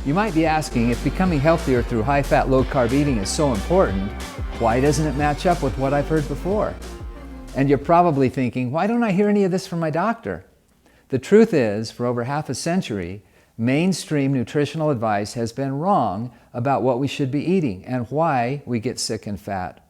You might be asking, if becoming healthier through high-fat, low-carb eating is so important, why doesn't it match up with what I've heard before? And you're probably thinking, why don't I hear any of this from my doctor? The truth is, for over half a century, mainstream nutritional advice has been wrong about what we should be eating and why we get sick and fat.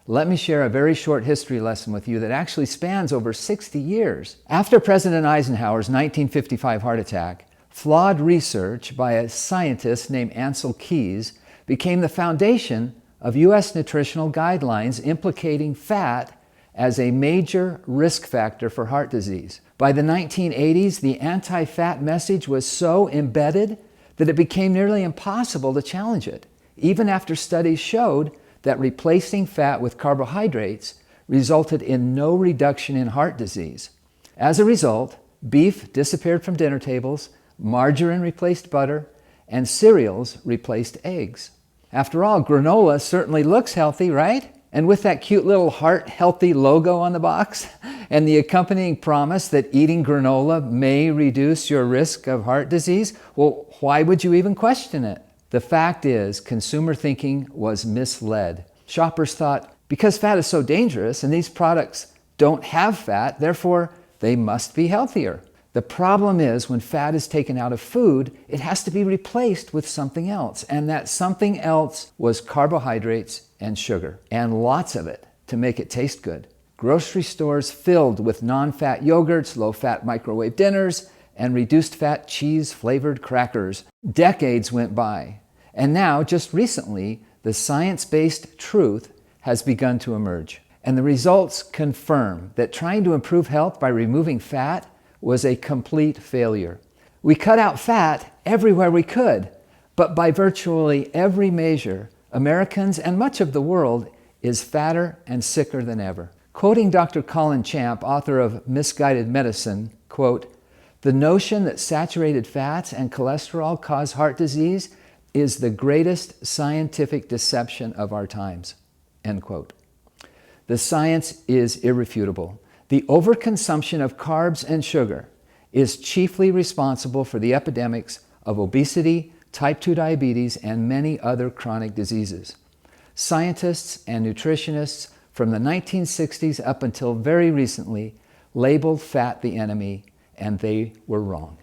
Let me share a very short history lesson with you that actually spans over 60 years. After President Eisenhower's 1955 heart attack, flawed research by a scientist named Ancel Keys became the foundation of U.S. nutritional guidelines implicating fat as a major risk factor for heart disease. By the 1980s, the anti-fat message was so embedded that it became nearly impossible to challenge it, even after studies showed that replacing fat with carbohydrates resulted in no reduction in heart disease. As a result, beef disappeared from dinner tables, margarine replaced butter, and cereals replaced eggs. After all, granola certainly looks healthy, right? And with that cute little heart-healthy logo on the box and the accompanying promise that eating granola may reduce your risk of heart disease, well, why would you even question it? The fact is, consumer thinking was misled. Shoppers thought, because fat is so dangerous and these products don't have fat, therefore they must be healthier. The problem is, when fat is taken out of food, it has to be replaced with something else. And that something else was carbohydrates and sugar, and lots of it to make it taste good. Grocery stores filled with non-fat yogurts, low-fat microwave dinners, and reduced-fat cheese-flavored crackers. Decades went by, and now, just recently, the science-based truth has begun to emerge. And the results confirm that trying to improve health by removing fat was a complete failure. We cut out fat everywhere we could, but by virtually every measure, Americans and much of the world is fatter and sicker than ever. Quoting Dr. Colin Champ, author of Misguided Medicine, quote, "The notion that saturated fats and cholesterol cause heart disease is the greatest scientific deception of our times," end quote. The science is irrefutable. The overconsumption of carbs and sugar is chiefly responsible for the epidemics of obesity, type 2 diabetes, and many other chronic diseases. Scientists and nutritionists from the 1960s up until very recently labeled fat the enemy, and they were wrong.